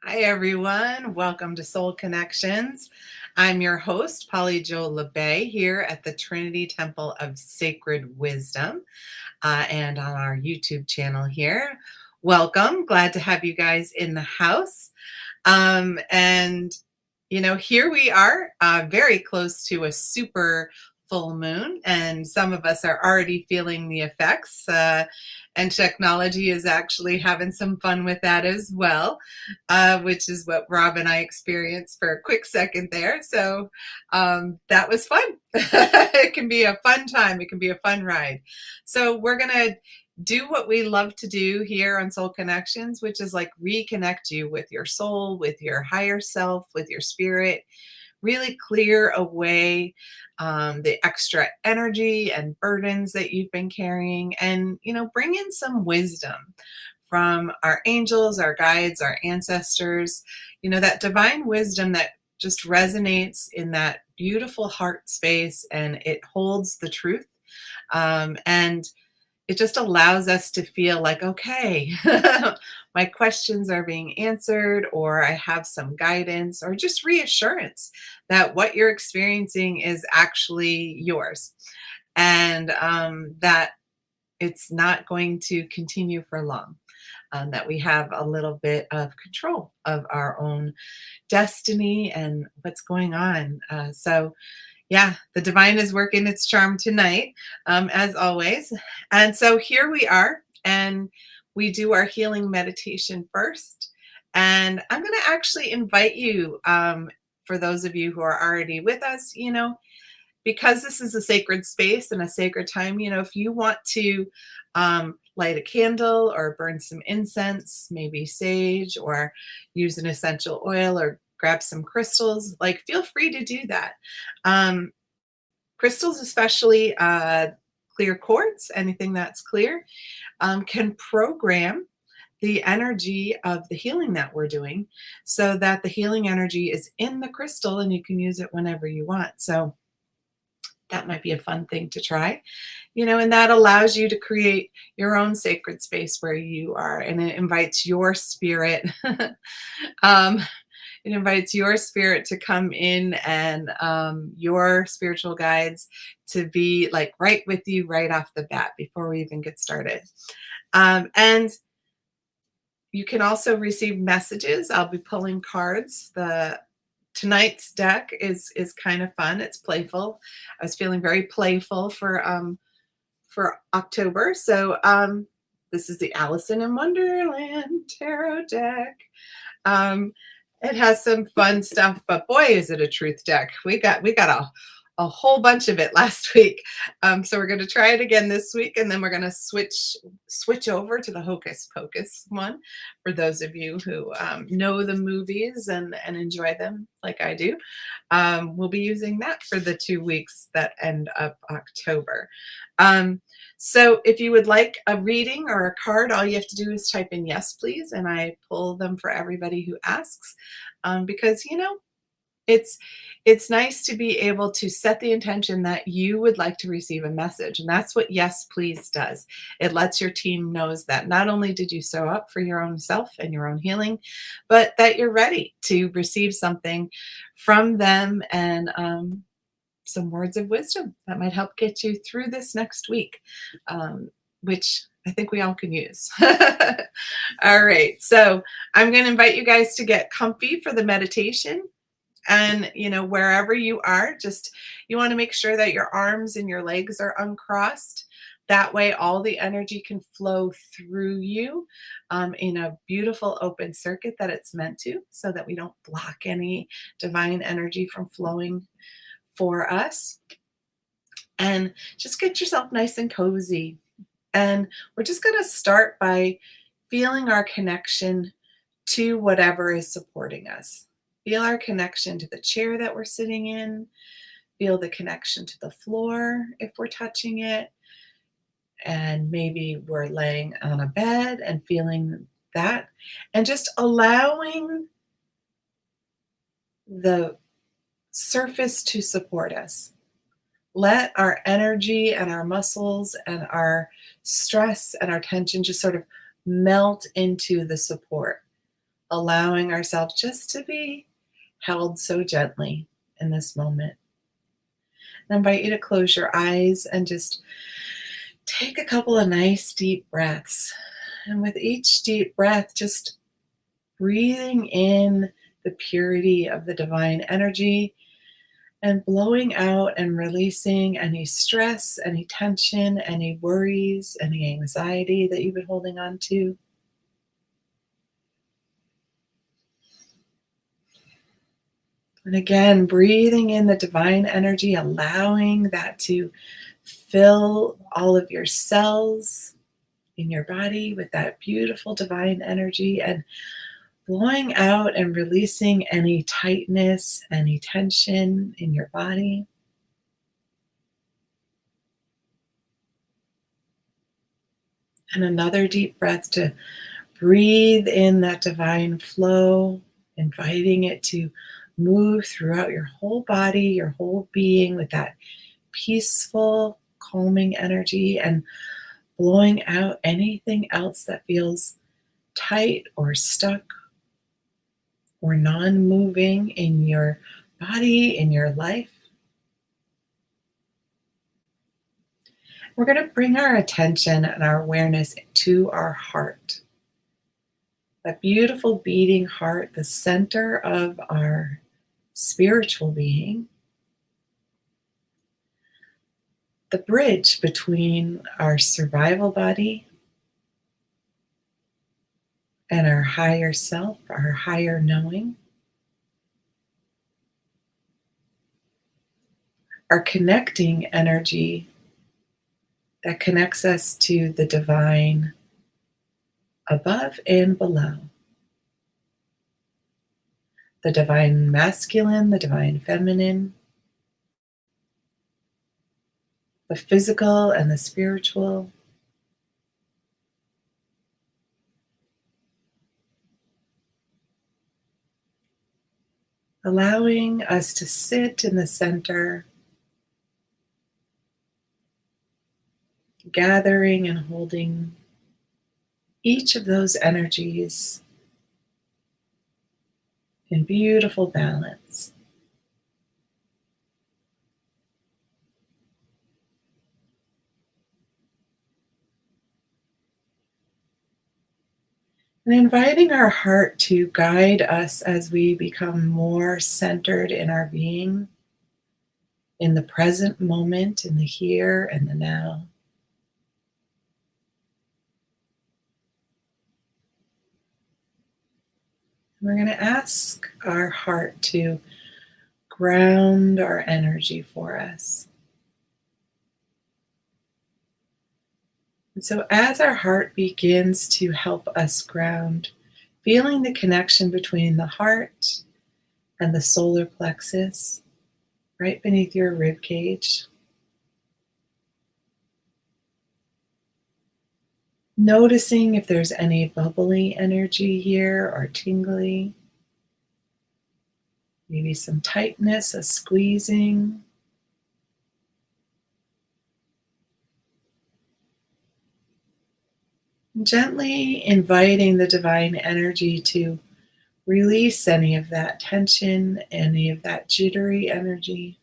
Hi, everyone. Welcome to Soul Connections. I'm your host, Polly Jo Labbe, here at the Trinity Temple of Sacred Wisdom and on our YouTube channel here. Welcome. Glad to have you guys in the house. Here we are, very close to a super full moon, and some of us are already feeling the effects. And technology is actually having some fun with that as well, which is what Rob and I experienced for a quick second there. So that was fun. It can be a fun time. It can be a fun ride. So we're going to do what we love to do here on Soul Connections, which is like reconnect you with your soul, with your higher self, with your spirit, really clear away the extra energy and burdens that you've been carrying, and bring in some wisdom from our angels, our guides, our ancestors, that divine wisdom that just resonates in that beautiful heart space, and it holds the truth. And it just allows us to feel like, okay, my questions are being answered, or I have some guidance, or just reassurance that what you're experiencing is actually yours, and that it's not going to continue for long. That we have a little bit of control of our own destiny and what's going on. Yeah, the divine is working its charm tonight, as always. And so here we are, and we do our healing meditation first. And I'm going to actually invite you, for those of you who are already with us, because this is a sacred space and a sacred time, if you want to light a candle or burn some incense, maybe sage, or use an essential oil, or grab some crystals, like feel free to do that. Crystals, especially clear quartz, anything that's clear, can program the energy of the healing that we're doing, so that the healing energy is in the crystal and you can use it whenever you want. So that might be a fun thing to try, and that allows you to create your own sacred space where you are, and it invites your spirit. um, it invites your spirit to come in, and your spiritual guides to be like right with you right off the bat before we even get started. And you can also receive messages. I'll be pulling cards. Tonight's deck is kind of fun. It's playful. I was feeling very playful for October. So this is the Allison in Wonderland tarot deck. It has some fun stuff, but boy, is it a truth deck. We got a whole bunch of it last week. So we're going to try it again this week, and then we're going to switch over to the Hocus Pocus one for those of you who know the movies and enjoy them like I do. We'll be using that for the 2 weeks that end up October. So if you would like a reading or a card, all you have to do is type in yes, please, and I pull them for everybody who asks, because it's nice to be able to set the intention that you would like to receive a message, and that's what yes, please does. It lets your team knows that not only did you show up for your own self and your own healing, but that you're ready to receive something from them, and some words of wisdom that might help get you through this next week, which I think we all can use. All right, so I'm going to invite you guys to get comfy for the meditation. And, wherever you are, you want to make sure that your arms and your legs are uncrossed. That way, all the energy can flow through you in a beautiful open circuit that it's meant to, so that we don't block any divine energy from flowing for us. And just get yourself nice and cozy. And we're just going to start by feeling our connection to whatever is supporting us. Feel our connection to the chair that we're sitting in. Feel the connection to the floor if we're touching it. And maybe we're laying on a bed and feeling that. And just allowing the surface to support us. Let our energy and our muscles and our stress and our tension just sort of melt into the support. allowing ourselves just to be held so gently in this moment. I invite you to close your eyes and just take a couple of nice deep breaths. And with each deep breath, just breathing in the purity of the divine energy and blowing out and releasing any stress, any tension, any worries, any anxiety that you've been holding on to. And again, breathing in the divine energy, allowing that to fill all of your cells in your body with that beautiful divine energy, and blowing out and releasing any tightness, any tension in your body. And another deep breath to breathe in that divine flow, inviting it to move throughout your whole body, your whole being with that peaceful, calming energy, and blowing out anything else that feels tight or stuck or non moving in your body, in your life. We're going to bring our attention and our awareness to our heart. That beautiful beating heart, the center of our spiritual being, the bridge between our survival body and our higher self, our higher knowing, our connecting energy that connects us to the divine above and below, the divine masculine, the divine feminine, the physical and the spiritual. Allowing us to sit in the center, gathering and holding each of those energies in beautiful balance. And inviting our heart to guide us as we become more centered in our being, in the present moment, in the here and the now. We're going to ask our heart to ground our energy for us. And so, as our heart begins to help us ground, feeling the connection between the heart and the solar plexus right beneath your rib cage, noticing if there's any bubbly energy here or tingly, maybe some tightness, a squeezing. Gently inviting the divine energy to release any of that tension, any of that jittery energy.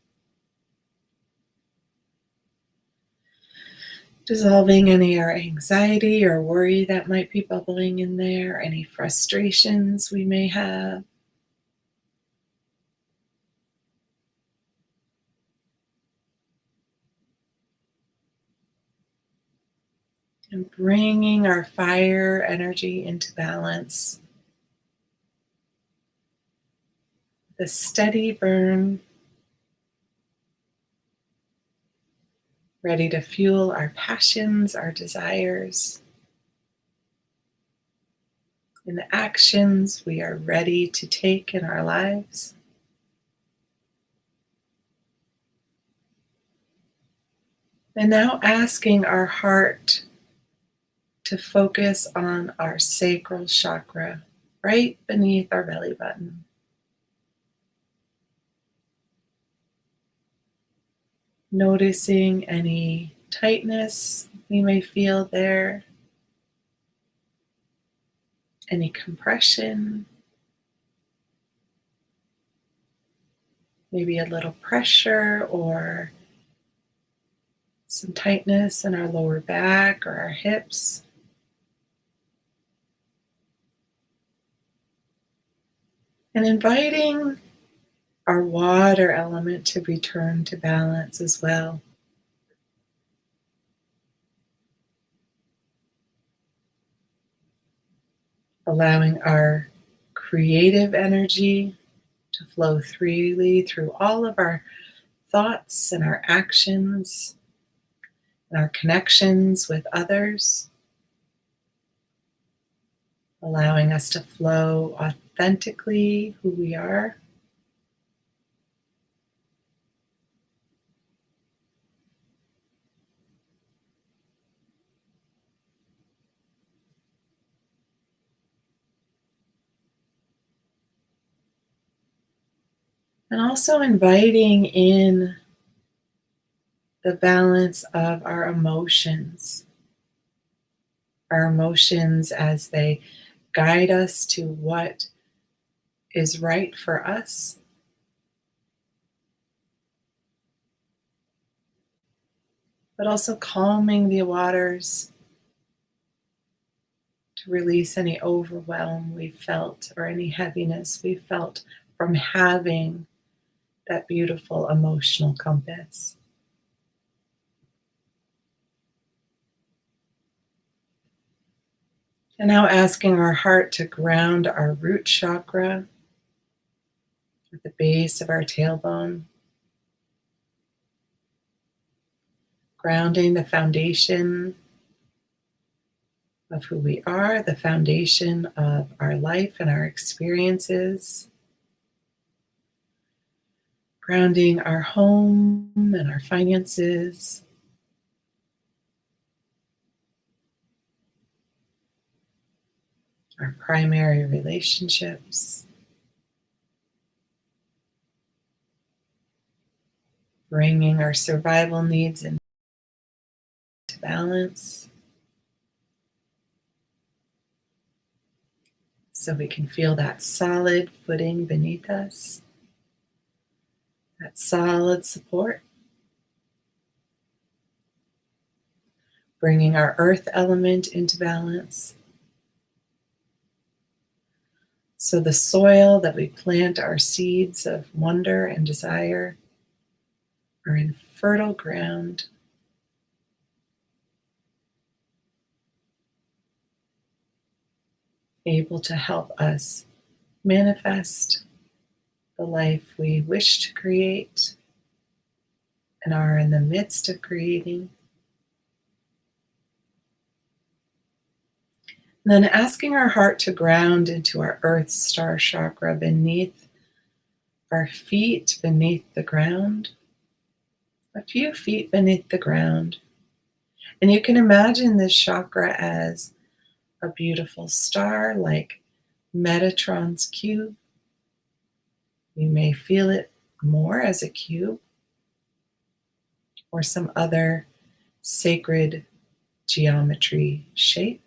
Dissolving any our anxiety or worry that might be bubbling in there, any frustrations we may have. And bringing our fire energy into balance. The steady burn, ready to fuel our passions, our desires. In the actions we are ready to take in our lives. And now asking our heart to focus on our sacral chakra, right beneath our belly button. Noticing any tightness we may feel there, any compression, maybe a little pressure or some tightness in our lower back or our hips. And inviting our water element to return to balance as well. Allowing our creative energy to flow freely through all of our thoughts and our actions and our connections with others, allowing us to flow authentically who we are. And also inviting in the balance of our emotions as they guide us to what is right for us, but also calming the waters to release any overwhelm we felt or any heaviness we felt from having that beautiful emotional compass. And now asking our heart to ground our root chakra at the base of our tailbone, grounding the foundation of who we are, the foundation of our life and our experiences, grounding our home and our finances, our primary relationships, bringing our survival needs into balance so we can feel that solid footing beneath us, that solid support. Bringing our earth element into balance. So the soil that we plant our seeds of wonder and desire are in fertile ground, able to help us manifest the life we wish to create and are in the midst of creating. And then asking our heart to ground into our earth star chakra beneath our feet, beneath the ground, a few feet beneath the ground. And you can imagine this chakra as a beautiful star like Metatron's cube. You may feel it more as a cube or some other sacred geometry shape.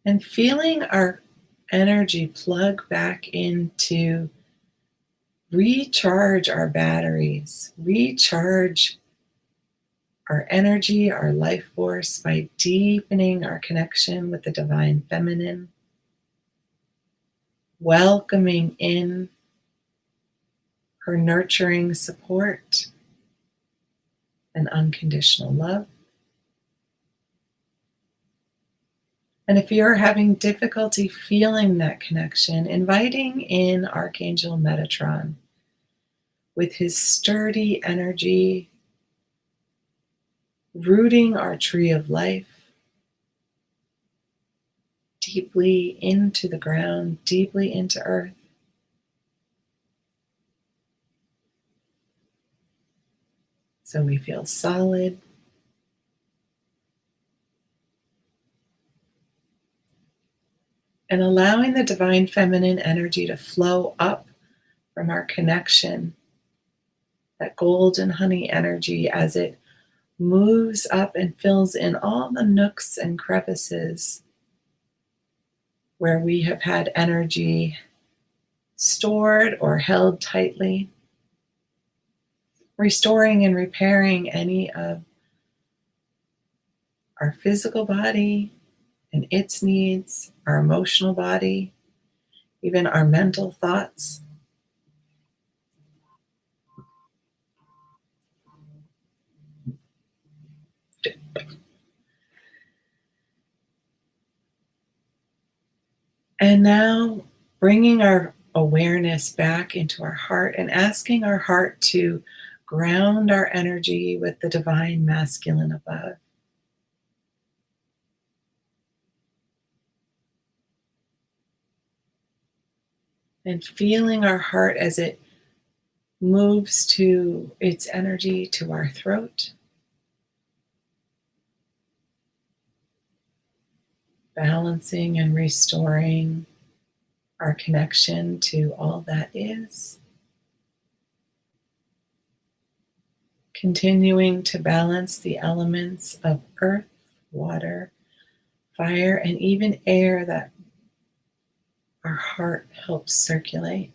And feeling our energy plug back into recharge our batteries, recharge our energy, our life force by deepening our connection with the divine feminine, welcoming in her nurturing support and unconditional love. And if you're having difficulty feeling that connection, inviting in Archangel Metatron with his sturdy energy, rooting our tree of life deeply into the ground, deeply into earth. So we feel solid. And allowing the divine feminine energy to flow up from our connection, that golden honey energy, as it moves up and fills in all the nooks and crevices where we have had energy stored or held tightly, restoring and repairing any of our physical body and its needs, our emotional body, even our mental thoughts. And now bringing our awareness back into our heart and asking our heart to ground our energy with the divine masculine above. And feeling our heart as it moves to its energy to our throat, balancing and restoring our connection to all that is. Continuing to balance the elements of earth, water, fire, and even air that our heart helps circulate.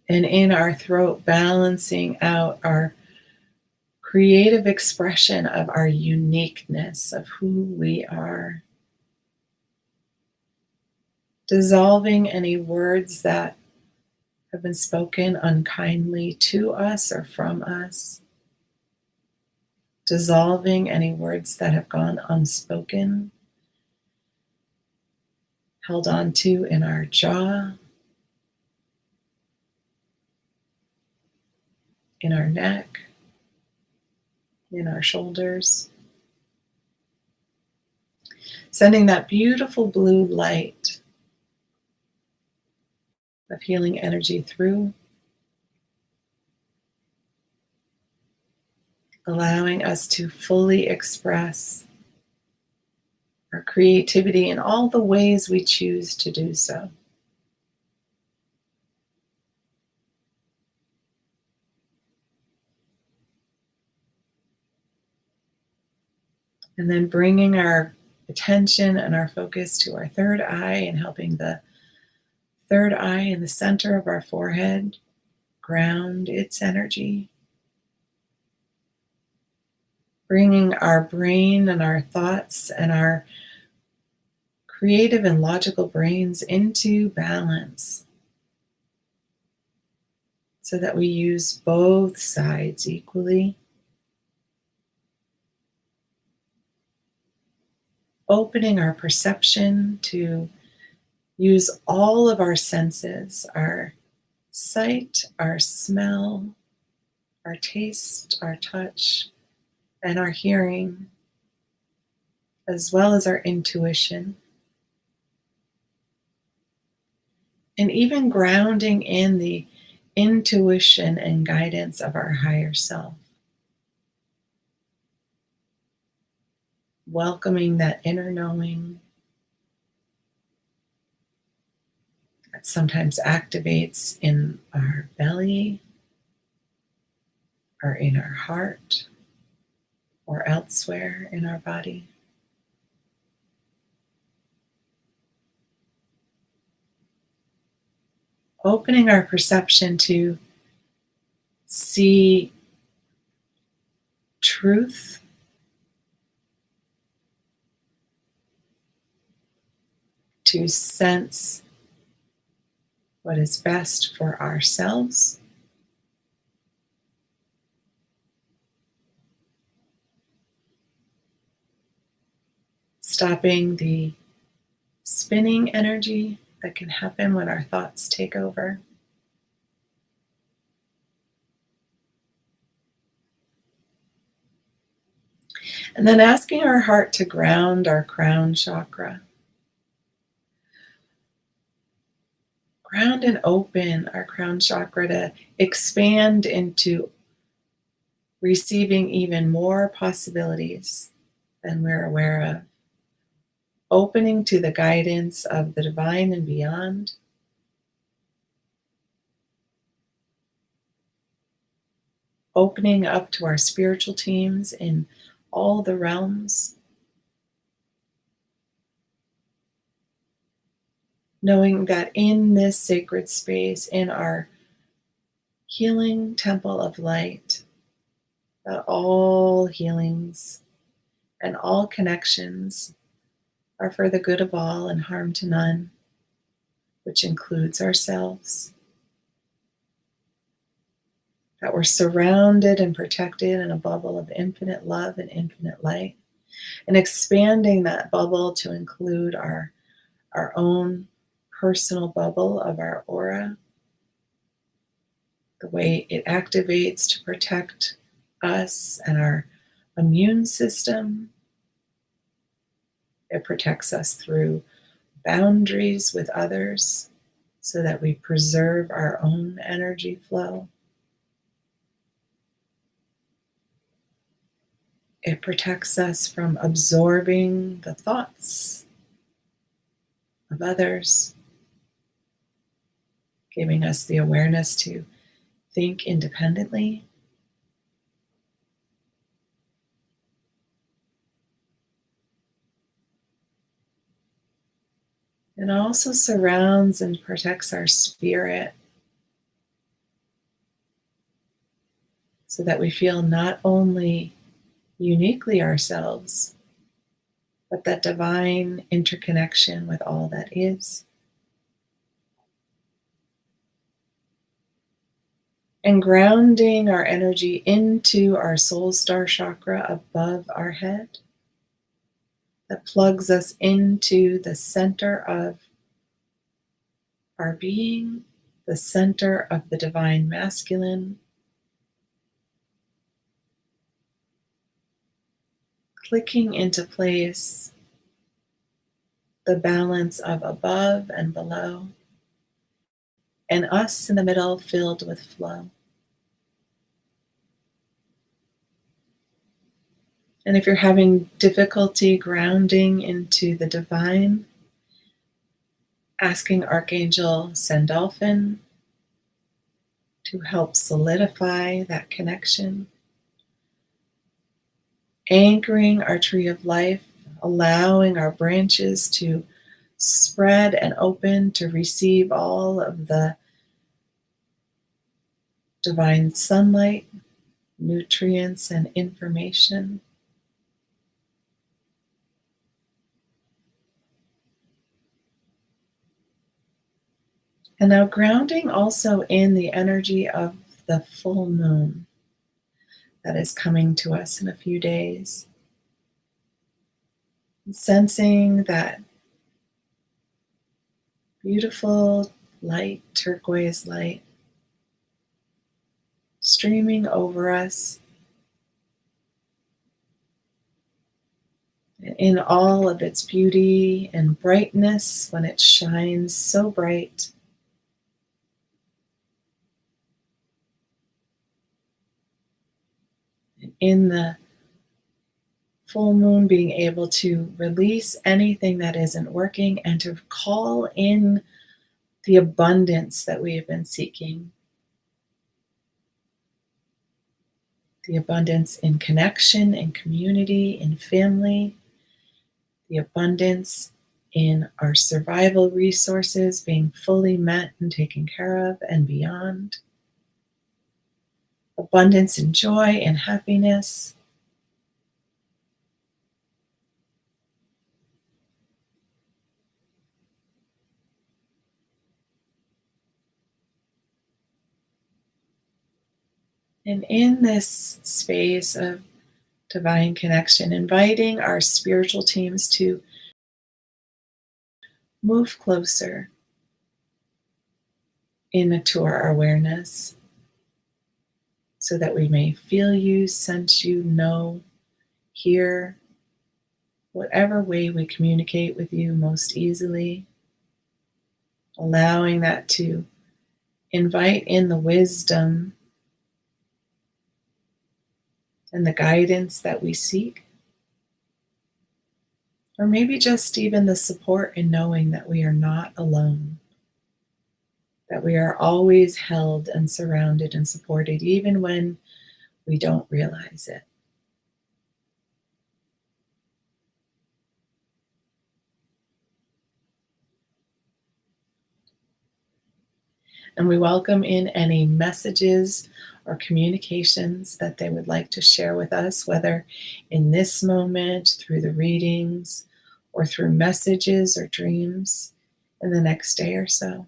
And in our throat, balancing out our creative expression of our uniqueness, of who we are. Dissolving any words that have been spoken unkindly to us or from us. Dissolving any words that have gone unspoken, held on to in our jaw, in our neck, in our shoulders. Sending that beautiful blue light of healing energy through, allowing us to fully express our creativity in all the ways we choose to do so. And then bringing our attention and our focus to our third eye and helping the third eye in the center of our forehead ground its energy. Bringing our brain and our thoughts and our creative and logical brains into balance so that we use both sides equally. Opening our perception to use all of our senses, our sight, our smell, our taste, our touch, and our hearing, as well as our intuition. And even grounding in the intuition and guidance of our higher self. Welcoming that inner knowing that sometimes activates in our belly or in our heart or elsewhere in our body. Opening our perception to see truth, to sense what is best for ourselves, stopping the spinning energy that can happen when our thoughts take over. And then asking our heart to ground our crown chakra. Ground and open our crown chakra to expand into receiving even more possibilities than we're aware of. Opening to the guidance of the divine and beyond. Opening up to our spiritual teams in all the realms. knowing that in this sacred space, in our healing temple of light, that all healings and all connections are for the good of all and harm to none, which includes ourselves. That we're surrounded and protected in a bubble of infinite love and infinite light, and expanding that bubble to include our own personal bubble of our aura, the way it activates to protect us and our immune system. It protects us through boundaries with others so that we preserve our own energy flow. It protects us from absorbing the thoughts of others, giving us the awareness to think independently. It also surrounds and protects our spirit so that we feel not only uniquely ourselves, but that divine interconnection with all that is. And grounding our energy into our soul star chakra above our head, that plugs us into the center of our being, the center of the divine masculine, clicking into place the balance of above and below, and us in the middle filled with flow. And if you're having difficulty grounding into the divine, asking Archangel Sandalphon to help solidify that connection, anchoring our tree of life, allowing our branches to spread and open to receive all of the divine sunlight, nutrients, and information. And now grounding also in the energy of the full moon that is coming to us in a few days. Sensing that beautiful light, turquoise light, streaming over us in all of its beauty and brightness when it shines so bright. In the full moon, being able to release anything that isn't working and to call in the abundance that we have been seeking. The abundance in connection, in community, in family, the abundance in our survival resources being fully met and taken care of and beyond. Abundance in joy and happiness. And in this space of divine connection, inviting our spiritual teams to move closer into our awareness so that we may feel you, sense you, know, hear, whatever way we communicate with you most easily, allowing that to invite in the wisdom and the guidance that we seek, or maybe just even the support in knowing that we are not alone, that we are always held and surrounded and supported, even when we don't realize it. And we welcome in any messages or communications that they would like to share with us, whether in this moment, through the readings, or through messages or dreams in the next day or so.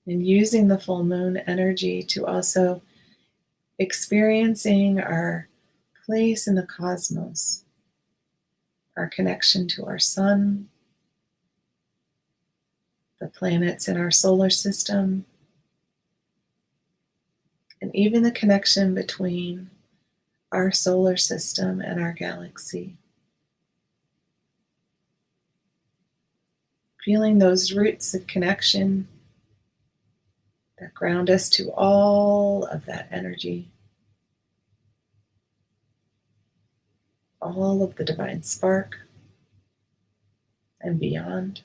And using the full moon energy to also experiencing our place in the cosmos, our connection to our sun, the planets in our solar system, and even the connection between our solar system and our galaxy. Feeling those roots of connection that ground us to all of that energy, all of the divine spark and beyond.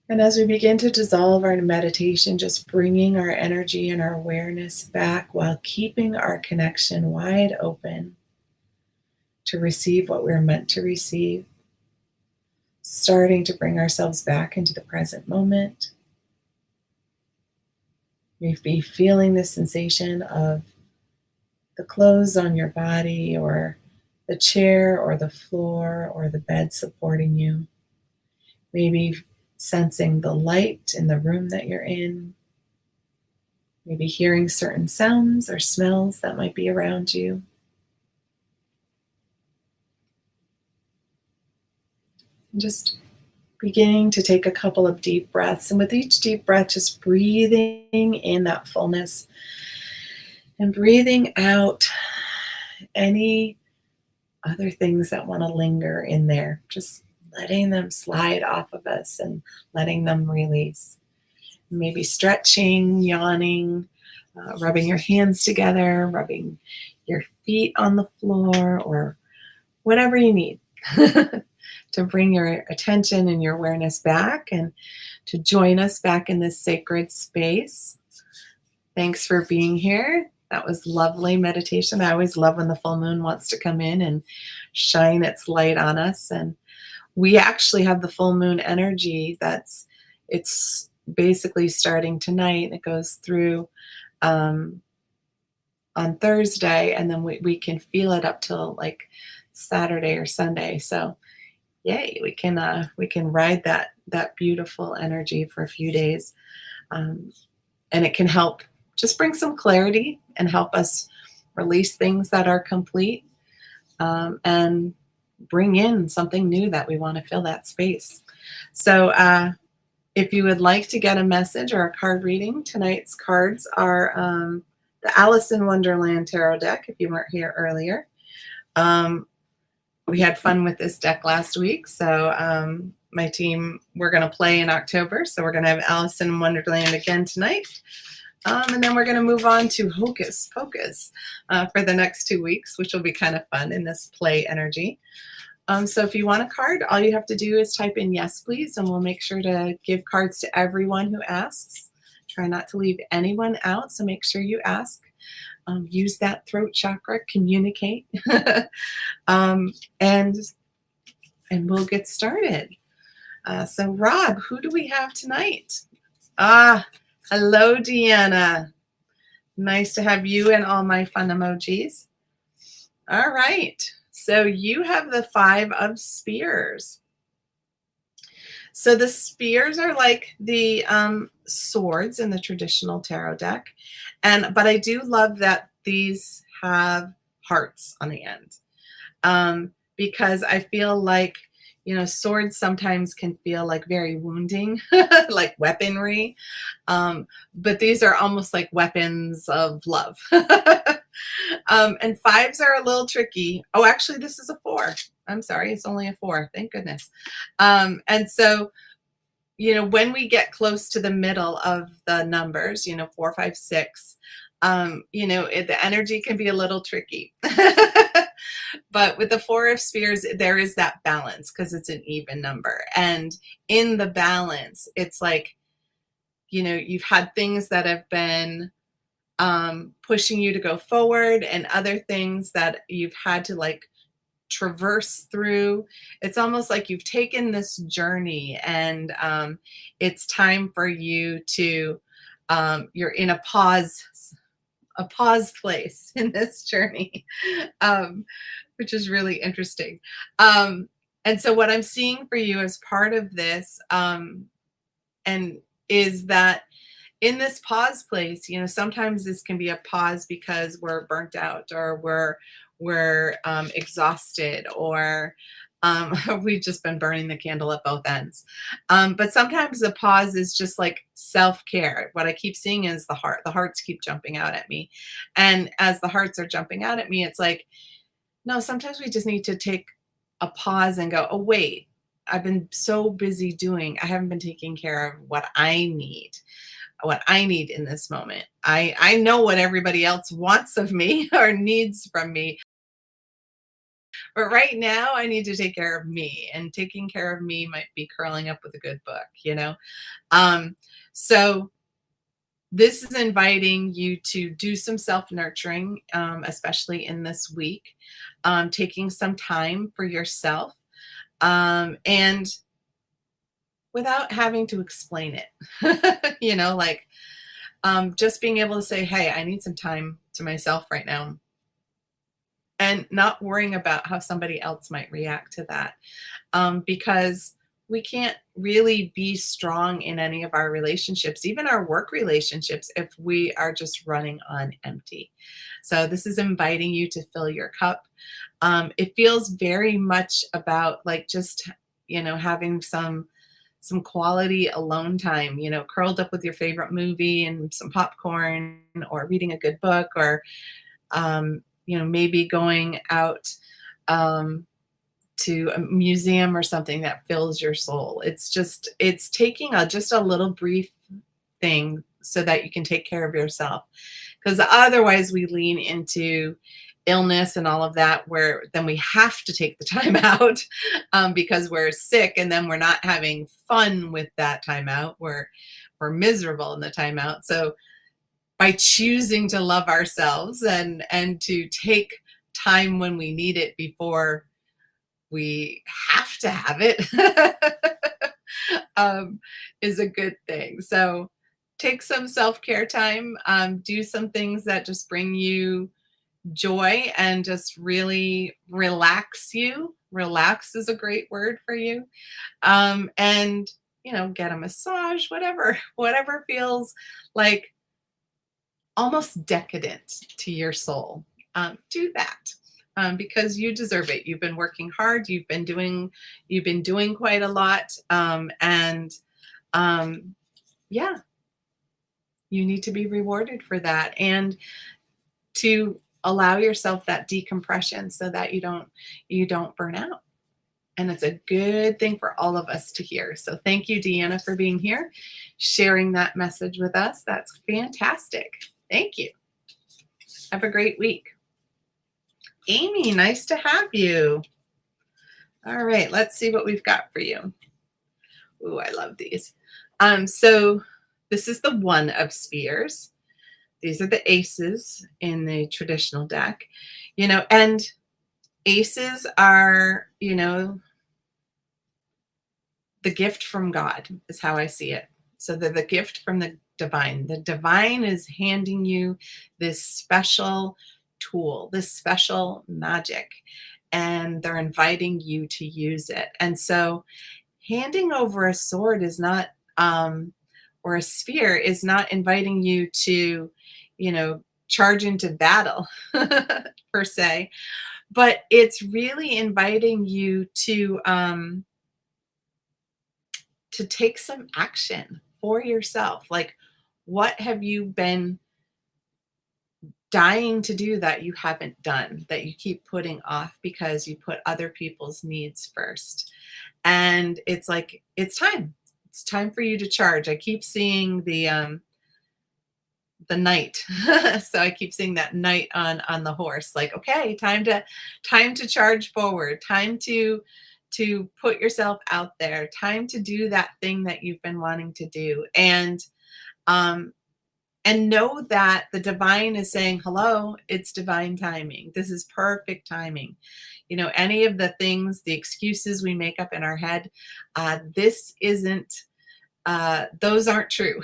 And as we begin to dissolve our meditation, just bringing our energy and our awareness back while keeping our connection wide open to receive what we're meant to receive, starting to bring ourselves back into the present moment. Maybe feeling the sensation of the clothes on your body, or the chair, or the floor, or the bed supporting you. Maybe sensing the light in the room that you're in. Maybe hearing certain sounds or smells that might be around you. And just beginning to take a couple of deep breaths. And with each deep breath, just breathing in that fullness and breathing out any other things that want to linger in there. Just letting them slide off of us and letting them release. Maybe stretching, yawning, rubbing your hands together, rubbing your feet on the floor, or whatever you need to bring your attention and your awareness back and to join us back in this sacred space. Thanks for being here. That was lovely meditation. I always love when the full moon wants to come in and shine its light on us. And we actually have the full moon energy it's basically starting tonight. It goes through on Thursday, and then we can feel it up till like Saturday or Sunday. So yay, we can ride that beautiful energy for a few days, and it can help just bring some clarity and help us release things that are complete, and bring in something new that we want to fill that space. So if you would like to get a message or a card reading, tonight's cards are the Alice in Wonderland Tarot deck, if you weren't here earlier. We had fun with this deck last week, so my team, we're going to play in October, so we're going to have Alice in Wonderland again tonight. And then we're going to move on to Hocus Pocus for the next 2 weeks, which will be kind of fun in this play energy. So if you want a card, all you have to do is type in yes, please, and we'll make sure to give cards to everyone who asks. Try not to leave anyone out, so make sure you ask. Use that throat chakra, communicate, and we'll get started. So Rob, who do we have tonight? Hello, Deanna. Nice to have you and all my fun emojis. All right. So you have the 5 of Spears. So the spears are like the swords in the traditional tarot deck. But I do love that these have hearts on the end. Because I feel like, swords sometimes can feel like very wounding, like weaponry. But these are almost like weapons of love. And 5s are a little tricky. Oh, actually, this is a 4. I'm sorry, it's only a 4. Thank goodness. And so, when we get close to the middle of the numbers, 4, 5, 6, the energy can be a little tricky. But with the 4 of Spears, there is that balance because it's an even number. And in the balance, it's like, you've had things that have been pushing you to go forward, and other things that you've had to like traverse through. It's almost like you've taken this journey, and it's time for you to, you're in a pause place in this journey, um, which is really interesting. Um, and so, what I'm seeing for you as part of this, and is that in this pause place, sometimes this can be a pause because we're burnt out, or we're exhausted, or we've just been burning the candle at both ends. But sometimes the pause is just like self-care. What I keep seeing is the hearts keep jumping out at me. And as the hearts are jumping out at me, it's like, no, sometimes we just need to take a pause and go, oh, wait, I've been so busy I haven't been taking care of what I need in this moment. I know what everybody else wants of me or needs from me, but right now I need to take care of me, and taking care of me might be curling up with a good book. Um, so this is inviting you to do some self-nurturing, especially in this week, taking some time for yourself, and without having to explain it, like, just being able to say, hey, I need some time to myself right now, and not worrying about how somebody else might react to that, because we can't really be strong in any of our relationships, even our work relationships, if we are just running on empty. So this is inviting you to fill your cup. It feels very much about like just having some quality alone time, curled up with your favorite movie and some popcorn, or reading a good book, or maybe going out, to a museum or something that fills your soul. It's taking just a little brief thing so that you can take care of yourself. Because otherwise we lean into illness and all of that, where then we have to take the time out, because we're sick, and then we're not having fun with that time out. We're miserable in the time out. So by choosing to love ourselves, and to take time when we need it before we have to have it, is a good thing. So take some self-care time, do some things that just bring you joy and just really relax you. Relax is a great word for you. And get a massage, whatever feels like almost decadent to your soul. Do that, because you deserve it. You've been working hard. You've been doing quite a lot, and yeah, you need to be rewarded for that, and to allow yourself that decompression so that you don't burn out. And it's a good thing for all of us to hear. So thank you, Deanna, for being here, sharing that message with us. That's fantastic. Thank you. Have a great week. Amy, nice to have you. All right, let's see what we've got for you. Ooh, I love these. So this is the one of spears. These are the aces in the traditional deck, and aces are, the gift from God is how I see it. So they're the gift from the divine. The divine is handing you this special tool, this special magic, and they're inviting you to use it. And so handing over a sword is not, or a spear is not inviting you to, charge into battle per se, but it's really inviting you to take some action for yourself. Like, what have you been dying to do that you haven't done, that you keep putting off because you put other people's needs first? And it's like, it's time. It's time for you to charge. I keep seeing the knight. So I keep seeing that knight on the horse. Like, okay, time to charge forward. Time to put yourself out there. Time to do that thing that you've been wanting to do. And Um, and know that the divine is saying, hello, it's divine timing. This is perfect timing. Any of the things, the excuses we make up in our head, this isn't, those aren't true.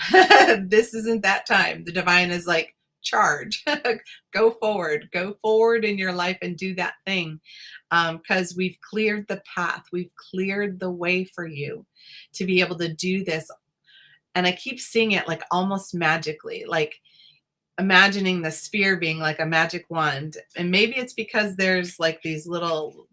This isn't that time. The divine is like, charge, go forward in your life and do that thing. Because we've cleared the path, we've cleared the way for you to be able to do this. And I keep seeing it like almost magically, like imagining the sphere being like a magic wand. And maybe it's because there's like these little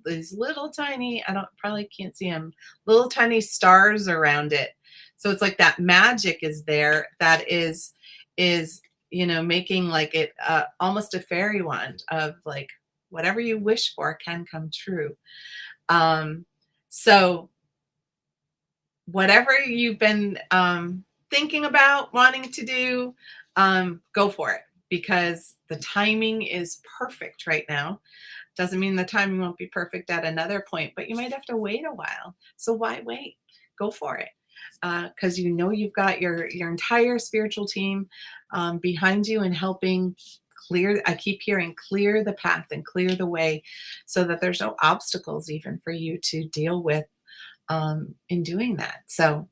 tiny, I don't probably can't see them, little tiny stars around it. So it's like that magic is there, that is making like it almost a fairy wand of like whatever you wish for can come true. So whatever you've been thinking about wanting to do, go for it, because the timing is perfect right now. Doesn't mean the timing won't be perfect at another point, but you might have to wait a while. So why wait? Go for it. Because you've got your entire spiritual team behind you and helping clear. I keep hearing clear the path and clear the way, so that there's no obstacles even for you to deal with in doing that. So,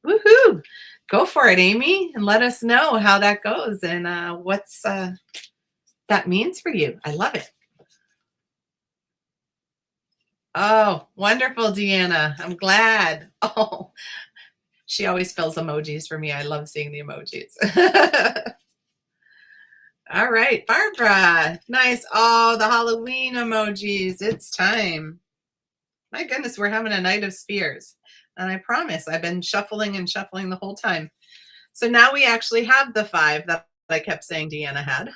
woohoo! Go for it, Amy, and let us know how that goes and what's that means for you. I love it. Oh, wonderful, Deanna. I'm glad. Oh, she always fills emojis for me. I love seeing the emojis. All right, Barbara. Nice. Oh, the Halloween emojis. It's time. My goodness, we're having a night of spheres. And I promise I've been shuffling and shuffling the whole time. So now we actually have the 5 that I kept saying Deanna had.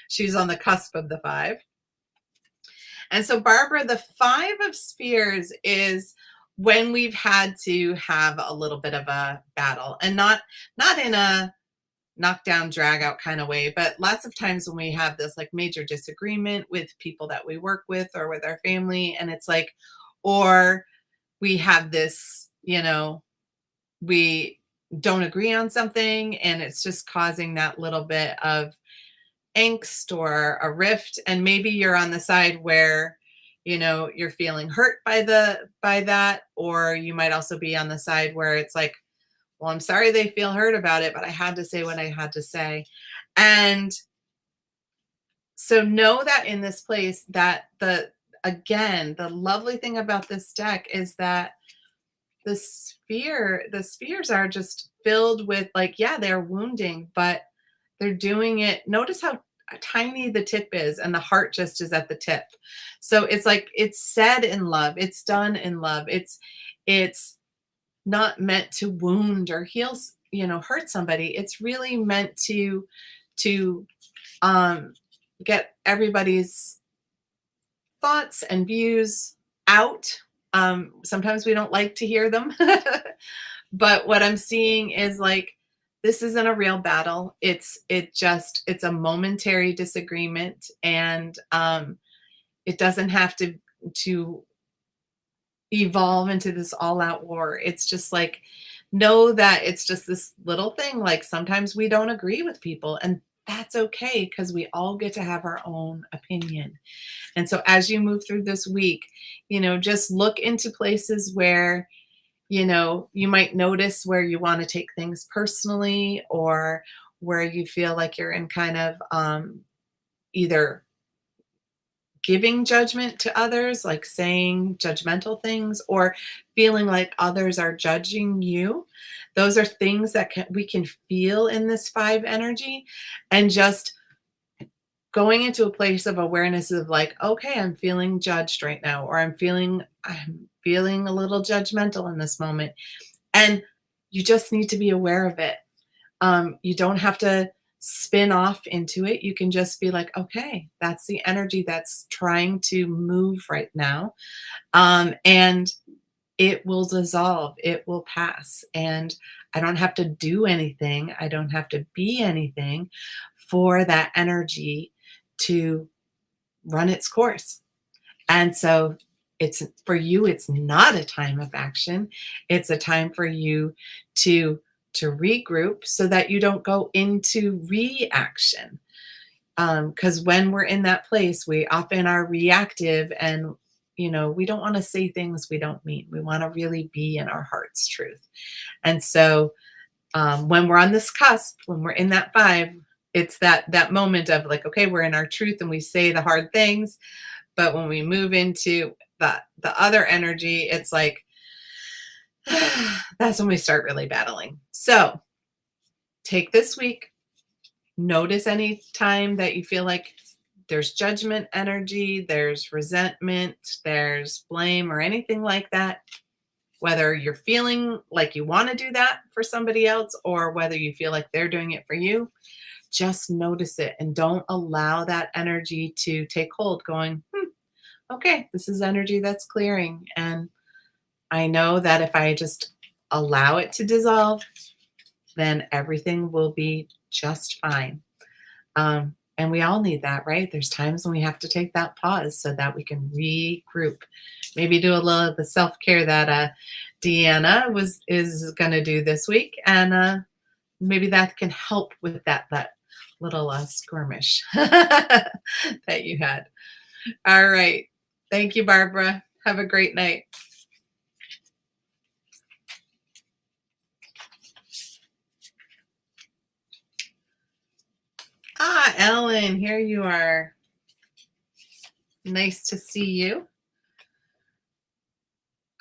She's on the cusp of the 5. And so, Barbara, the 5 of Spears is when we've had to have a little bit of a battle, and not in a knockdown, drag out kind of way, but lots of times when we have this like major disagreement with people that we work with or with our family, and it's like, or we have this, we don't agree on something, and it's just causing that little bit of angst or a rift. And maybe you're on the side where you're feeling hurt by that, or you might also be on the side where it's like, well, I'm sorry they feel hurt about it, but I had to say what I had to say. And so know that in this place, that the lovely thing about this deck is that the spheres are just filled with, like, yeah, they're wounding, but they're doing it. Notice how tiny the tip is, and the heart just is at the tip. So it's like, it's said in love, it's done in love. It's not meant to wound or heal, hurt somebody. It's really meant to get everybody's thoughts and views out. Sometimes we don't like to hear them, but what I'm seeing is like, this isn't a real battle. It's a momentary disagreement, and it doesn't have to evolve into this all-out war. It's just like, know that it's just this little thing. Like, sometimes we don't agree with people, and that's okay, because we all get to have our own opinion. And so as you move through this week, just look into places where you might notice where you want to take things personally, or where you feel like you're in kind of either giving judgment to others, like saying judgmental things, or feeling like others are judging you. Those are things that we can feel in this 5 energy, and just going into a place of awareness of like, okay, I'm feeling judged right now, or I'm feeling a little judgmental in this moment. And you just need to be aware of it. You don't have to spin off into it. You can just be like, okay, that's the energy that's trying to move right now. And it will dissolve, it will pass. And I don't have to do anything. I don't have to be anything for that energy to run its course. And so it's for you, it's not a time of action. It's a time for you to to regroup so that you don't go into reaction. Because when we're in that place, we often are reactive, and we don't want to say things we don't mean. We want to really be in our heart's truth. And so when we're on this cusp, when we're in that five, it's that moment of like, okay, we're in our truth and we say the hard things. But when we move into the other energy, it's like that's when we start really battling. So take this week, notice any time that you feel like there's judgment energy, there's resentment, there's blame, or anything like that. Whether you're feeling like you want to do that for somebody else or whether you feel like they're doing it for you, just notice it and don't allow that energy to take hold, going, okay, this is energy that's clearing. And I know that if I just allow it to dissolve, then everything will be just fine. And we all need that, right? There's times when we have to take that pause so that we can regroup. Maybe do a little of the self-care that Deanna is going to do this week, and maybe that can help with that little skirmish that you had. All right. Thank you, Barbara. Have a great night. Ellen, here you are. Nice to see you.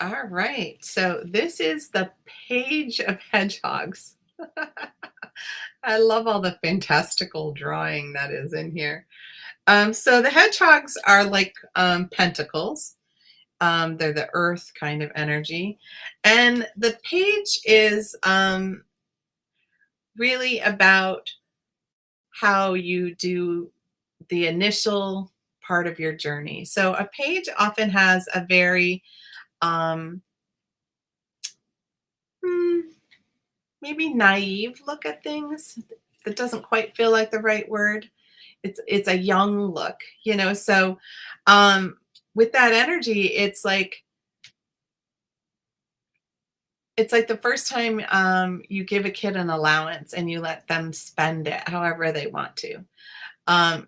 All right. So this is the page of hedgehogs. I love all the fantastical drawing that is in here. So the hedgehogs are like pentacles. They're the earth kind of energy. And the page is really about how you do the initial part of your journey. So a page often has a very maybe naive look at things. That doesn't quite feel like the right word. It's a young look, so with that energy, it's like the first time you give a kid an allowance and you let them spend it however they want to. um,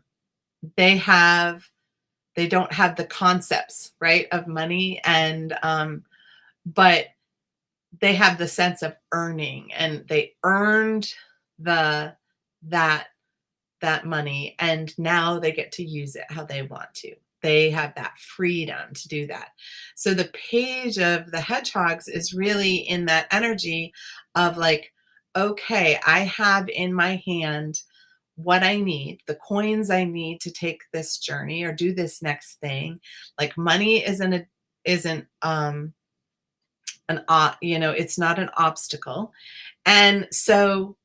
they don't have the concepts, right, of money, and but they have the sense of earning, and they earned the that that money, and now they get to use it how they want to. They have that freedom to do that. So the page of the hedgehogs is really in that energy of like, okay, I have in my hand what I need, the coins I need to take this journey or do this next thing. Like money isn't it's not an obstacle. And so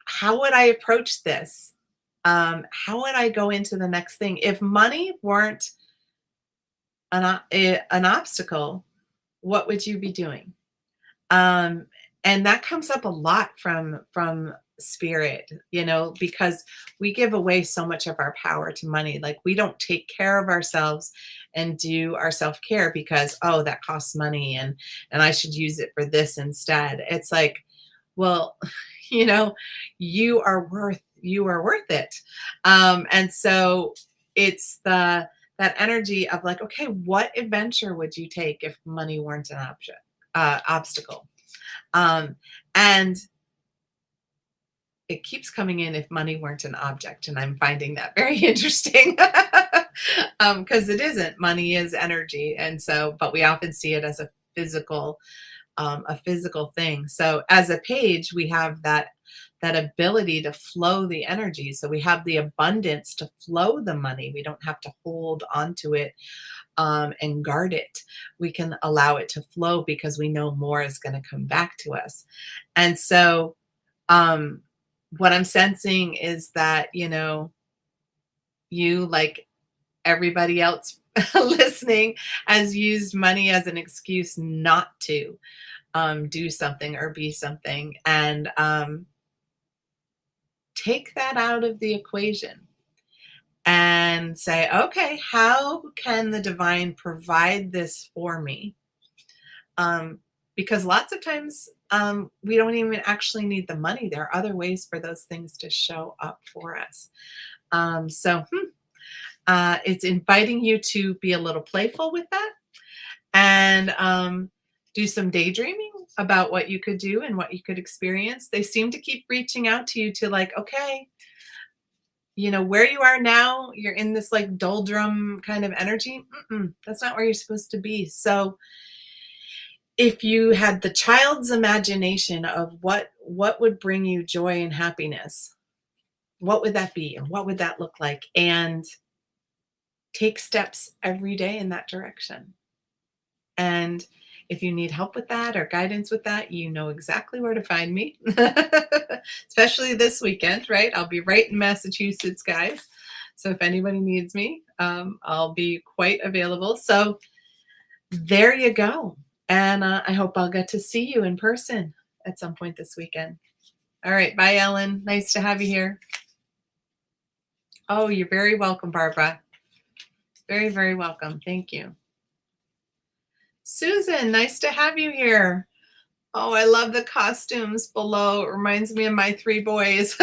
how would I approach this? How would I go into the next thing? If money weren't an obstacle, what would you be doing? Um, and that comes up a lot from spirit, because we give away so much of our power to money. Like we don't take care of ourselves and do our self-care because, oh, that costs money and I should use it for this instead. It's like, well, you know, you are worth it. And so it's that energy of like, okay, what adventure would you take if money weren't an obstacle? And it keeps coming in if money weren't an object, and I'm finding that very interesting. Because it isn't. Money is energy, and so, but we often see it as a physical thing. So as a page, we have that ability to flow the energy. So we have the abundance to flow the money. We don't have to hold onto it and guard it. We can allow it to flow because we know more is going to come back to us. And so what I'm sensing is that, you, like everybody else listening, has used money as an excuse not to do something or be something. And take that out of the equation and say, okay, how can the divine provide this for me? Because lots of times we don't even actually need the money. There are other ways for those things to show up for us. It's inviting you to be a little playful with that and do some daydreaming about what you could do and what you could experience. They seem to keep reaching out to you to like, okay, where you are now, you're in this like doldrum kind of energy. That's not where you're supposed to be. So if you had the child's imagination of what would bring you joy and happiness, what would that be and what would that look like? And take steps every day in that direction. And if you need help with that or guidance with that, you know exactly where to find me, especially this weekend, right? I'll be right in Massachusetts, guys. So if anybody needs me, I'll be quite available. So there you go. And I hope I'll get to see you in person at some point this weekend. All right. Bye, Ellen. Nice to have you here. Oh, you're very welcome, Barbara. Very, very welcome. Thank you. Susan, nice to have you here. Oh, I love the costumes below. It reminds me of my 3 boys.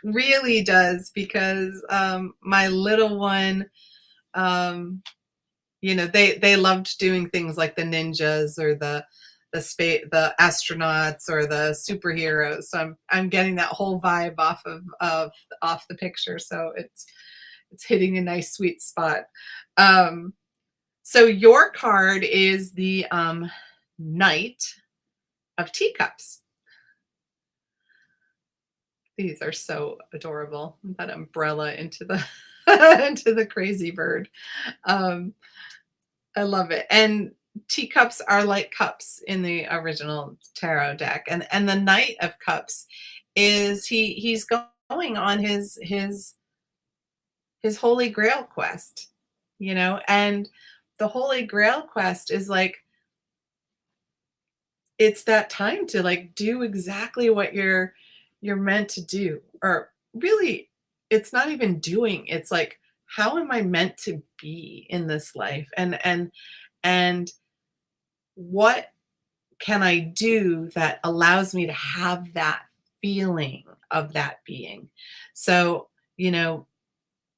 Really does, because my little one, they loved doing things like the ninjas or the astronauts or the superheroes. So I'm getting that whole vibe off the picture. So it's hitting a nice sweet spot. So your card is the Knight of Teacups. These are so adorable. That umbrella into the into the crazy bird. I love it. And teacups are like cups in the original tarot deck. And the Knight of Cups is he's going on his Holy Grail quest, and the Holy Grail quest is like, it's that time to like do exactly what you're meant to do. Or really, it's not even doing, it's like, how am I meant to be in this life? And what can I do that allows me to have that feeling of that being? So,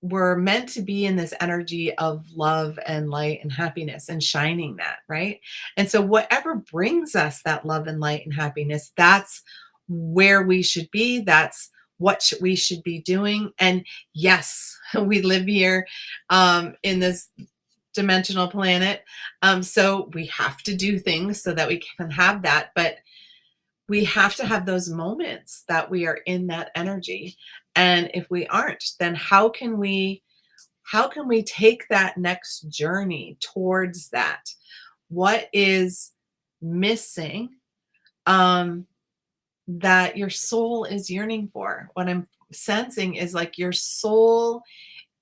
we're meant to be in this energy of love and light and happiness and shining that, right? And so, whatever brings us that love and light and happiness, that's where we should be. That's what we should be doing. And yes, we live here in this dimensional planet. So, we have to do things so that we can have that. But we have to have those moments that we are in that energy. And if we aren't, then how can we take that next journey towards that? What is missing that your soul is yearning for? What I'm sensing is like your soul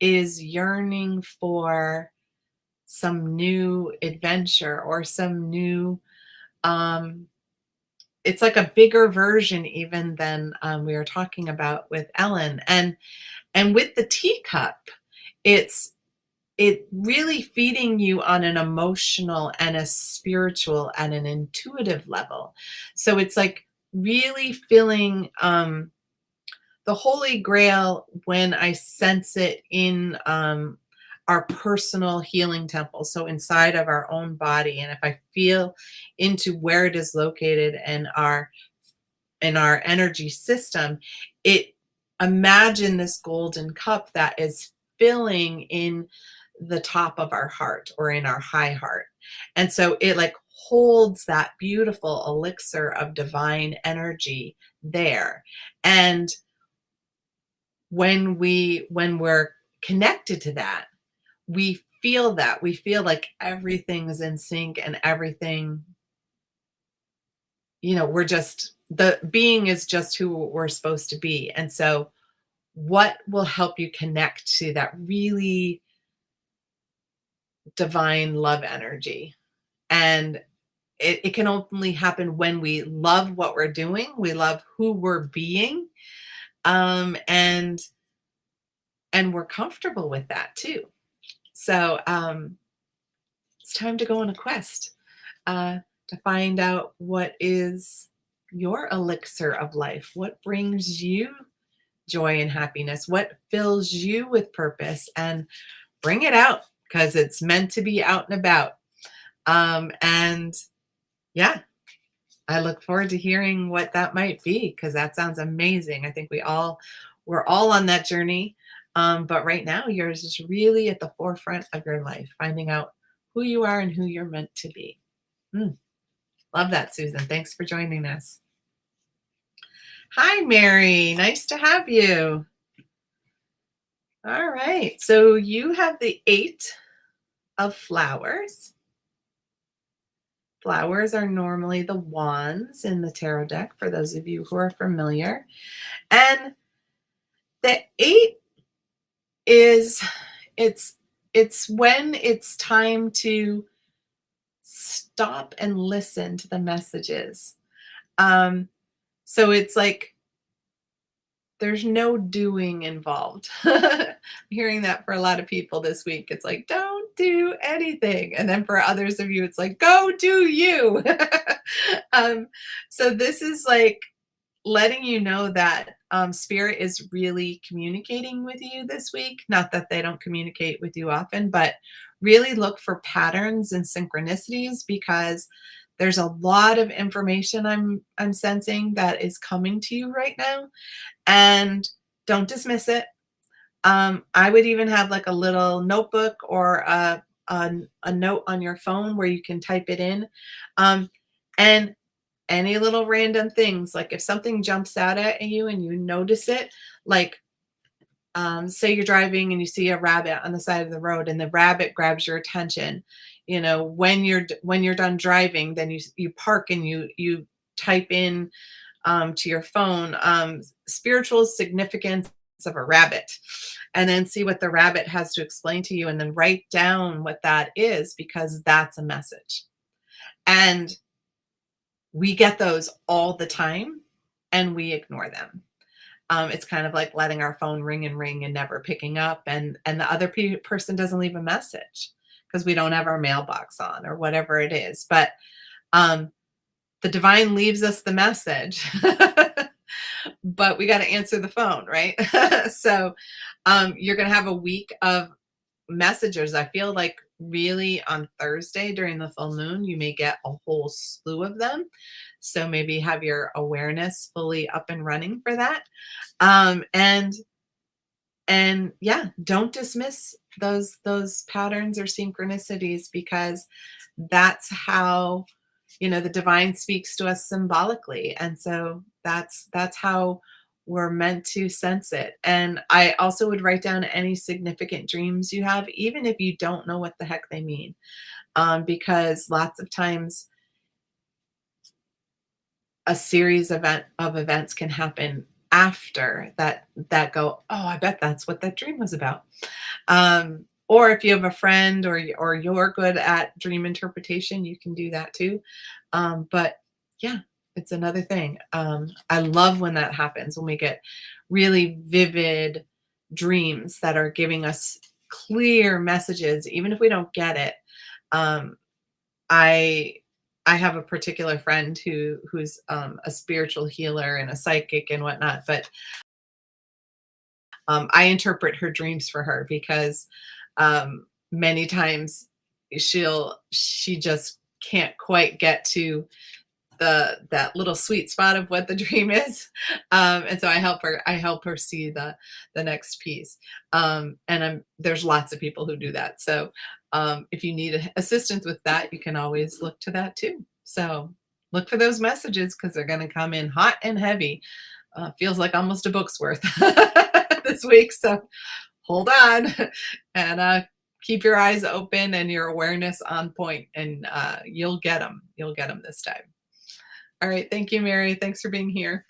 is yearning for some new adventure or some new it's like a bigger version even than we were talking about with Ellen. And with the teacup, it really feeding you on an emotional and a spiritual and an intuitive level. So it's like really feeling the Holy Grail when I sense it in our personal healing temple. So inside of our own body. And if I feel into where it is located in our energy system, it imagine this golden cup that is filling in the top of our heart or in our high heart. And so it like holds that beautiful elixir of divine energy there. And when we're connected to that, we feel like everything is in sync and everything, we're just, the being is just who we're supposed to be. And so what will help you connect to that really divine love energy? And it can only happen when we love what we're doing, we love who we're being, and we're comfortable with that too. So it's time to go on a quest. to find out what is your elixir of life, what brings you joy and happiness, what fills you with purpose, and bring it out because it's meant to be out and about. And yeah, I look forward to hearing what that might be because that sounds amazing. I think we're all on that journey. But right now, yours is really at the forefront of your life, finding out who you are and who you're meant to be. Mm, love that, Susan. Thanks for joining us. Hi, Mary. Nice to have you. All right. So you have the 8 of flowers. Flowers are normally the wands in the tarot deck, for those of you who are familiar. And the 8 is it's when it's time to stop and listen to the messages. So it's like there's no doing involved. I'm hearing that for a lot of people this week. It's like, don't do anything. And then for others of you, it's like, go do you. So this is like letting you know that spirit is really communicating with you this week. Not that they don't communicate with you often, but really look for patterns and synchronicities because there's a lot of information I'm sensing that is coming to you right now, and don't dismiss it. I would even have like a little notebook or a note on your phone where you can type it in. And any little random things, like if something jumps out at you and you notice it, like say you're driving and you see a rabbit on the side of the road and the rabbit grabs your attention, when you're done driving, then you park and you type in to your phone spiritual significance of a rabbit, and then see what the rabbit has to explain to you, and then write down what that is because that's a message. And we get those all the time and we ignore them. It's kind of like letting our phone ring and never picking up, and the other person doesn't leave a message because we don't have our mailbox on or whatever it is. But the divine leaves us the message, but we got to answer the phone, right? So you're going to have a week of messages. I feel like really on Thursday during the full moon, you may get a whole slew of them. So maybe have your awareness fully up and running for that. And yeah, don't dismiss those patterns or synchronicities because that's how the divine speaks to us symbolically, and so that's how we're meant to sense it. And I also would write down any significant dreams you have, even if you don't know what the heck they mean, because lots of times a series of events can happen after that go, oh, I bet that's what that dream was about. Or if you have a friend or you're good at dream interpretation, you can do that too. But yeah, it's another thing. I love when that happens, when we get really vivid dreams that are giving us clear messages, even if we don't get it. I I have a particular friend who's a spiritual healer and a psychic and whatnot, but I interpret her dreams for her because many times she just can't quite get to that little sweet spot of what the dream is, and so I help her see the next piece, and there's lots of people who do that. So if you need assistance with that, you can always look to that too. So look for those messages because they're going to come in hot and heavy. Feels like almost a book's worth this week, so hold on and keep your eyes open and your awareness on point, and you'll get them this time. All right. Thank you, Mary. Thanks for being here.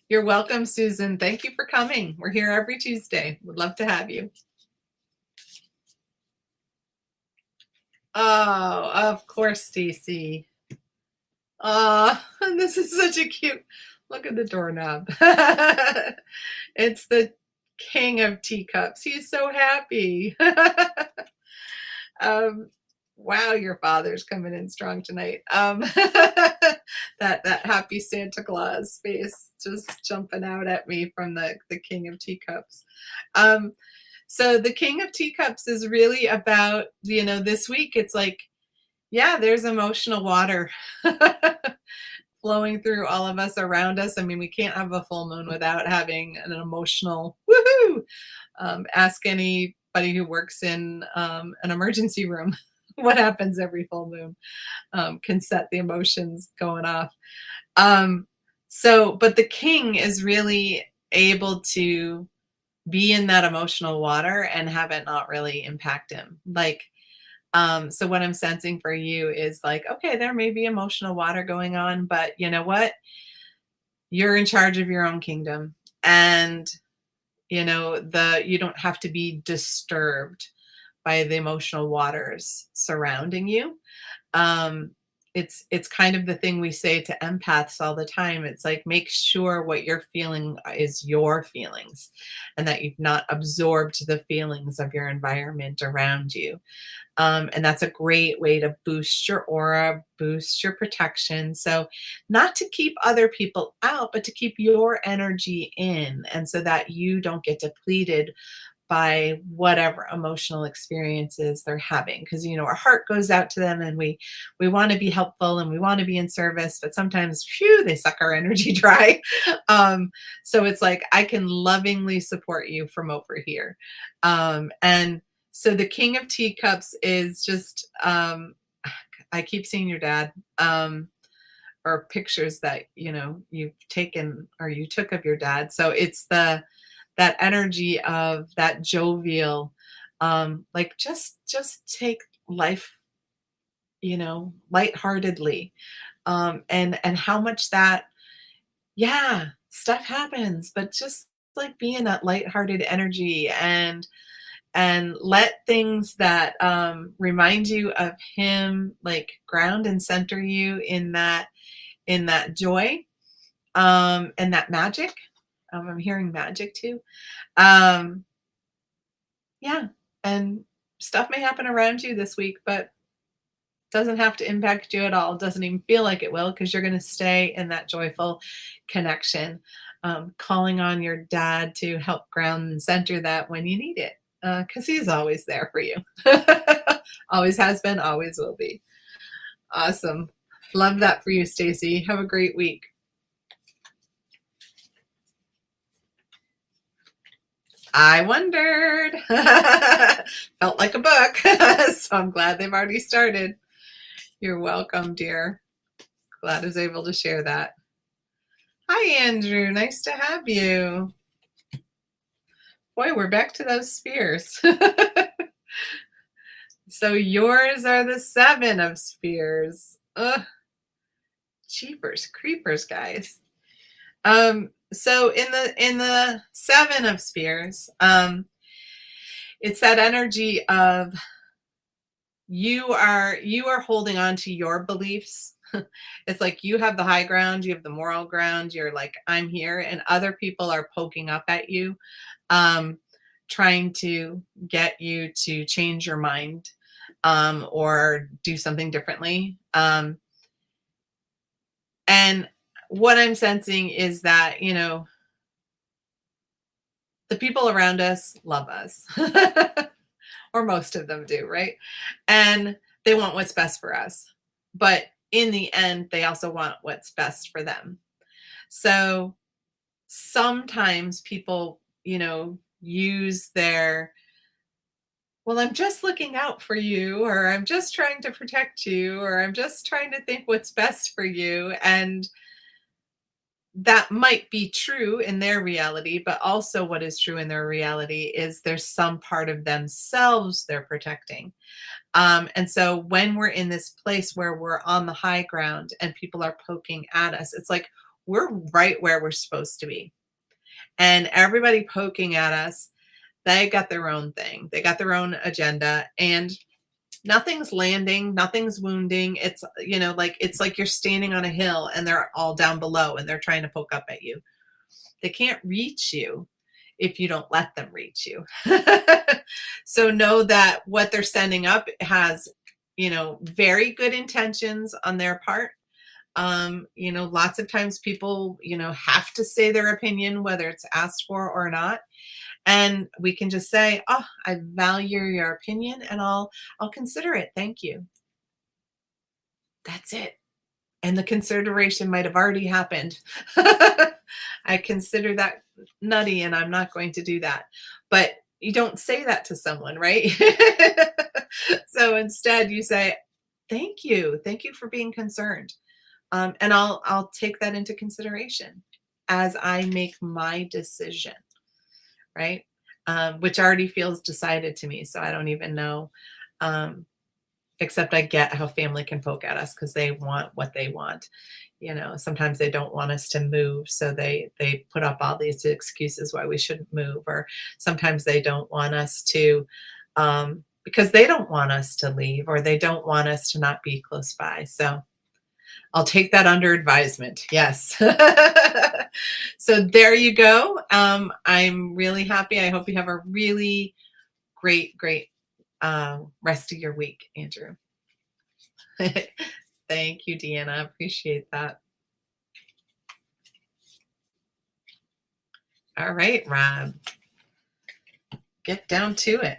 You're welcome, Susan. Thank you for coming. We're here every Tuesday. Would love to have you. Oh, of course, Stacy. Oh, this is such a cute. Look at the doorknob. It's the king of teacups. He's so happy. um, Wow, your father's coming in strong tonight. That happy Santa Claus face just jumping out at me from the King of Teacups. Um, so the King of Teacups is really about, this week it's like, yeah, there's emotional water flowing through all of us around us. I mean, we can't have a full moon without having an emotional woohoo. Ask anybody who works in an emergency room what happens every full moon. Can set the emotions going off. Um, but the king is really able to be in that emotional water and have it not really impact him. Like, so what I'm sensing for you is like, okay, there may be emotional water going on, but you know what? You're in charge of your own kingdom. And you don't have to be disturbed by the emotional waters surrounding you. um it's kind of the thing we say to empaths all the time. It's like, make sure what you're feeling is your feelings, and that you've not absorbed the feelings of your environment around you. And that's a great way to boost your aura, boost your protection. So, not to keep other people out, but to keep your energy in. And so that you don't get depleted by whatever emotional experiences they're having. Because, our heart goes out to them, and we want to be helpful and we want to be in service, but sometimes, phew, they suck our energy dry. So it's like, I can lovingly support you from over here. And so the King of Teacups is just, I keep seeing your dad, or pictures that, you've taken or you took of your dad. So it's that energy of that jovial, like, just take life, lightheartedly. And how much that, yeah, stuff happens, but just like be in that lighthearted energy, and let things that remind you of him, like, ground and center you in that joy, and that magic. I'm hearing magic too. Um, yeah, and stuff may happen around you this week, but doesn't have to impact you at all. Doesn't even feel like it will, because you're going to stay in that joyful connection, calling on your dad to help ground and center that when you need it, because he's always there for you. Always has been, always will be. Awesome. Love that for you, Stacy. Have a great week. I wondered. Felt like a book. So I'm glad they've already started. You're welcome, dear. Glad I was able to share that. Hi, Andrew. Nice to have you. Boy, we're back to those spheres. So yours are the 7 of spheres. Ugh. Cheapers, creepers, guys. So in the 7 of spheres, it's that energy of you are holding on to your beliefs. It's like you have the high ground, you have the moral ground, you're like, I'm here, and other people are poking up at you, um, trying to get you to change your mind, or do something differently. And what I'm sensing is that, the people around us love us, or most of them do, right? And they want what's best for us. But in the end, they also want what's best for them. So sometimes people, use their, well, I'm just looking out for you, or I'm just trying to protect you, or I'm just trying to think what's best for you. And that might be true in their reality, but also what is true in their reality is there's some part of themselves they're protecting. And so when we're in this place where we're on the high ground and people are poking at us, it's like we're right where we're supposed to be. And everybody poking at us, they got their own thing, they got their own agenda, and nothing's landing, nothing's wounding. It's, it's like you're standing on a hill and they're all down below and they're trying to poke up at you. They can't reach you if you don't let them reach you. So know that what they're sending up has very good intentions on their part. Lots of times people, have to say their opinion, whether it's asked for or not. And we can just say, "Oh, I value your opinion and I'll consider it. Thank you." That's it. And the consideration might have already happened. I consider that nutty and I'm not going to do that. But you don't say that to someone, right? So instead you say, "Thank you. Thank you for being concerned." And I'll take that into consideration as I make my decision, right? Which already feels decided to me, so I don't even know. Um, Except I get how family can poke at us because they want what they want. Sometimes they don't want us to move, so they put up all these excuses why we shouldn't move, or sometimes they don't want us to, because they don't want us to leave, or they don't want us to not be close by. So I'll take that under advisement. Yes. So there you go. I'm really happy. I hope you have a really great rest of your week, Andrew. Thank you, Deanna. Appreciate that. All right, Rob, get down to it.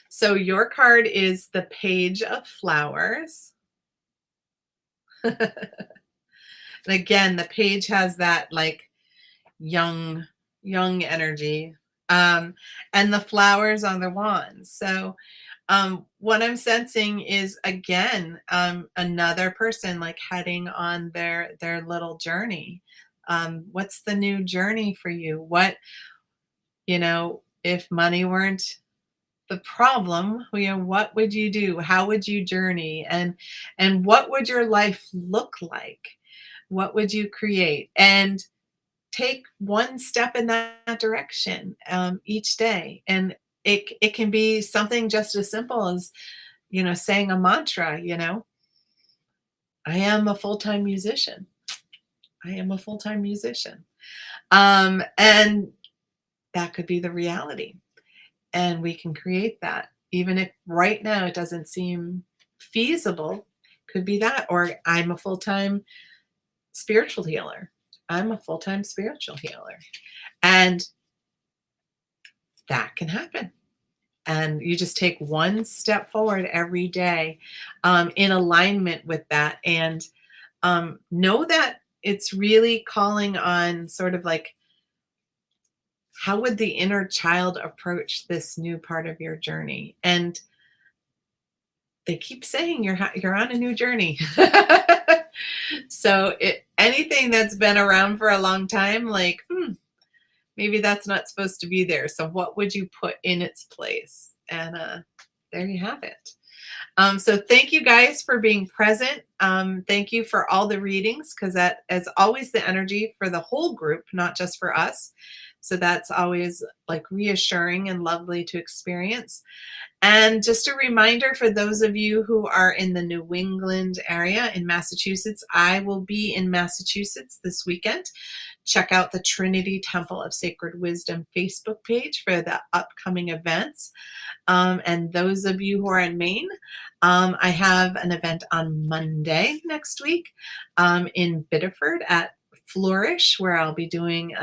So your card is the Page of Flowers. And again, the page has that like young energy. And the flowers on the wands. So what I'm sensing is, again, another person like heading on their little journey. What's the new journey for you? If money weren't the problem, what would you do? How would you journey? And what would your life look like? What would you create? And take one step in that direction each day. And it can be something just as simple as, saying a mantra, I am a full-time musician. I am a full-time musician. And that could be the reality. And we can create that. Even if right now it doesn't seem feasible, could be that. Or I'm a full-time spiritual healer. I'm a full-time spiritual healer. And that can happen. And you just take one step forward every day in alignment with that. And know that it's really calling on sort of like, how would the inner child approach this new part of your journey? And they keep saying you're on a new journey. So anything that's been around for a long time, like, maybe that's not supposed to be there. So what would you put in its place? And there you have it. So thank you guys for being present. Thank you for all the readings, because that is always the energy for the whole group, not just for us. So that's always like reassuring and lovely to experience. And just a reminder for those of you who are in the New England area in Massachusetts, I will be in Massachusetts this weekend. Check out the Trinity Temple of Sacred Wisdom Facebook page for the upcoming events. And those of you who are in Maine, I have an event on Monday next week in Biddeford at Flourish, where I'll be doing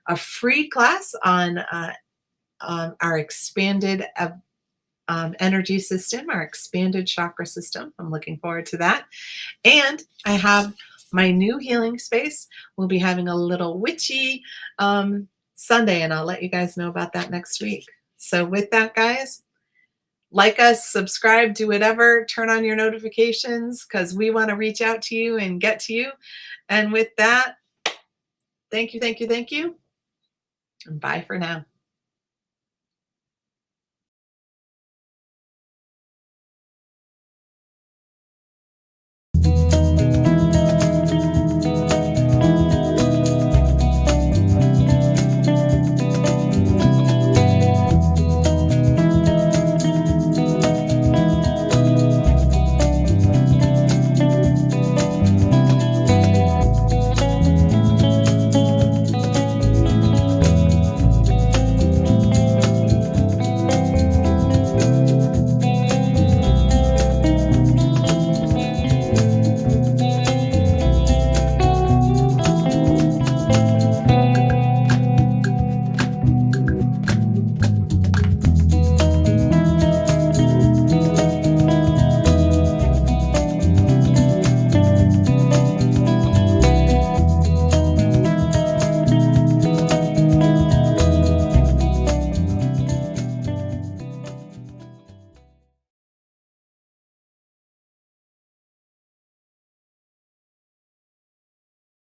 a free class on our expanded energy system, our expanded chakra system. I'm looking forward to that. And I have my new healing space. We'll be having a little witchy Sunday, and I'll let you guys know about that next week. So with that, guys, like us, subscribe, do whatever, turn on your notifications, because we want to reach out to you and get to you. And with that, thank you, and bye for now.